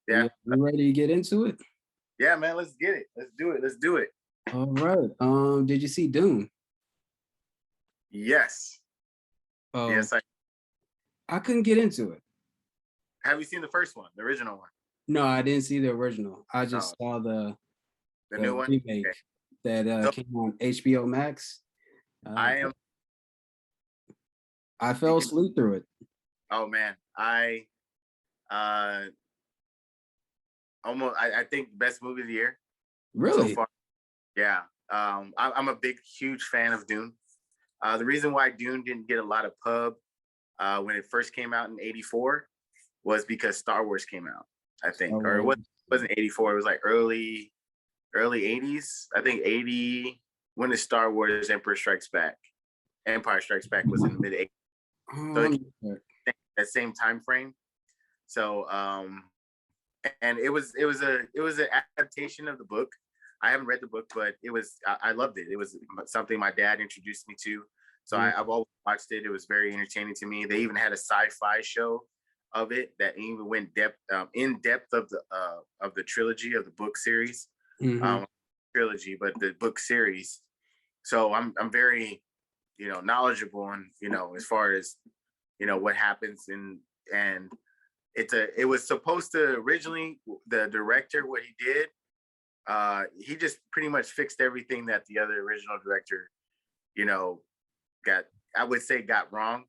Yeah. You ready to get into it? Yeah, man. Let's get it. Let's do it. Let's do it. All right. Did you see Dune? Yes. Oh, Yes. I couldn't get into it. Have you seen the first one, the original one? No, I didn't see the original. I No, just saw the new the one. Okay. remake that So came on HBO Max. Uh, I am. I You fell can. asleep through it. Oh man, I uh almost. I think best movie of the year so Really? far. Yeah. I'm a big, huge fan of Dune. The reason why Dune didn't get a lot of pub when it first came out in '84 was because Star Wars came out. I Star think, or Wars. wasn't '84. It was like early '80s. I think '80. When is Star Wars Emperor Strikes Back? Empire Strikes Back was in the mid '80s. So Let it me came check. that same time frame. So and it was an adaptation of the book. I haven't read the book, but I loved it. It was something my dad introduced me to. So Mm. I've always watched it. It was very entertaining to me. They even had a sci-fi show of it that even went in depth of the trilogy of the book series, Hmm. um, trilogy, but the book series. So I'm very knowledgeable on as far as what happens and it was supposed to originally, the director, what he did, he just pretty much fixed everything that the other original director you know got, I would say, got wrong.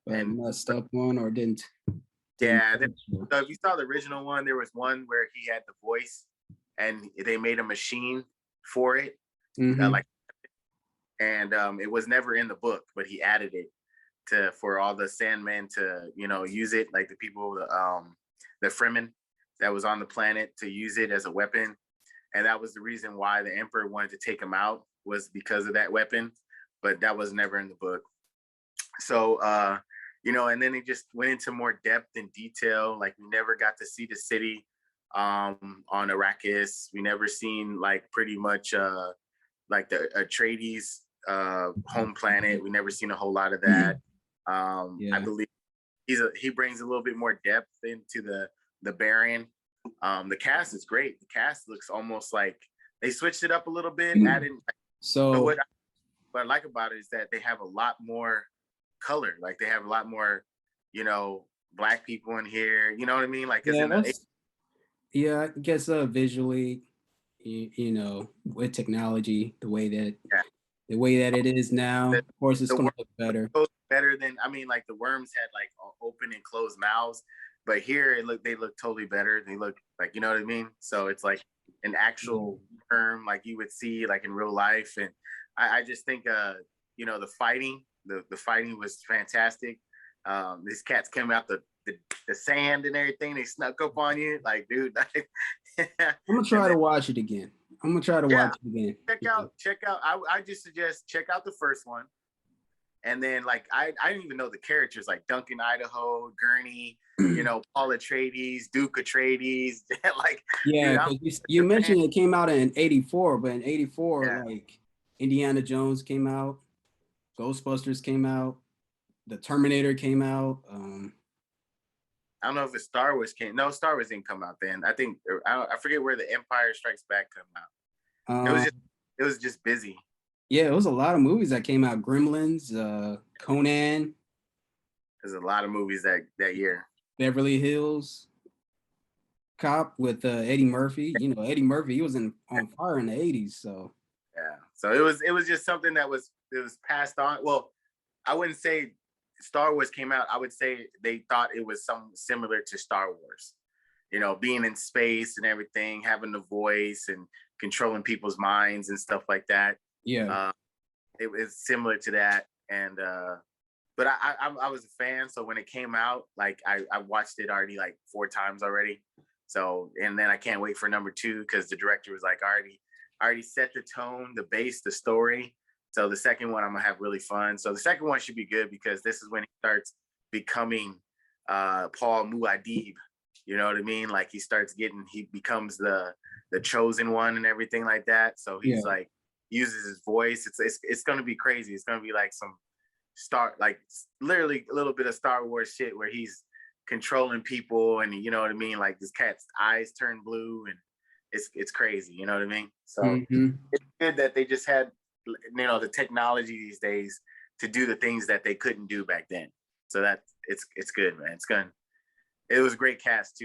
And Messed up one or didn't yeah, finish it. so if you saw the original one, there was one where he had the voice and they made a machine for it, Hmm. like, and it was never in the book, but he added it for all the Sandmen to use it, like the people, the Fremen that was on the planet, to use it as a weapon. And that was the reason why the Emperor wanted to take him out, was because of that weapon, but that was never in the book. So and then he just went into more depth and detail. Like, we never got to see the city on Arrakis. We never seen, like, pretty much like the Atreides home planet. We never seen a whole lot of that. I Yeah. believe he brings a little bit more depth into the Baron. The cast is great. The cast looks almost like they switched it up a little bit, adding. But So what I like about it is that they have a lot more color. Like, they have a lot more, black people in here. You know what I mean? Like, because yeah, in the I guess visually, with technology, yeah, the way that it is now, the, of course, it's the gonna look better. worms better than, I mean, like, the worms had like open and closed mouths, but here they look totally better. They look like, you know what I mean. So it's like an actual worm, like you would see like in real life. And I just think the fighting was fantastic. These cats came out the sand and everything. They snuck up on you, like, dude. I'm gonna And try then, to watch it again. I'm gonna try to yeah, watch it again. check out. I just suggest check out the first one, and then, like, I didn't even know the characters, like Duncan Idaho, Gurney, Paul Atreides, Duke Atreides. Like, Yeah, dude, I'm because you such a fan. mentioned it came out in '84, but in '84, Yeah, like Indiana Jones came out, Ghostbusters came out, the Terminator came out. I don't know if it's Star Wars came. No, Star Wars didn't come out then. I think I forget where the Empire Strikes Back come out. It was Um, just it was just busy. yeah, it was a lot of movies that came out. Gremlins, Conan, There's a lot of movies that year. Beverly Hills Cop with Eddie Murphy. Eddie Murphy, he was on fire in the '80s. So Yeah, so it was just something that was passed on. Well, I wouldn't say Star Wars came out. I would say they thought it was some similar to Star Wars. Being in space and everything, having the voice and controlling people's minds and stuff like that. yeah, Uh, it was similar to that, and but I was a fan. So when it came out, like, I watched it already like 4 times already. So, and then I can't wait for number two, because the director was like, already set the tone, the base, the story. So the second one, I'm gonna have really fun. So the second one should be good, because this is when he starts becoming Paul Muad'Dib. You know what I mean? Like, he becomes the chosen one and everything like that. So he's yeah. like, uses his voice. It's gonna be crazy. It's gonna be like some literally a little bit of Star Wars shit, where he's controlling people, and you know what I mean. Like this cat's eyes turn blue, and it's crazy. You know what I mean. So Hmm. it's good that they just had the technology these days to do the things that they couldn't do back then. So that it's good, man. It's good. It was a great cast too.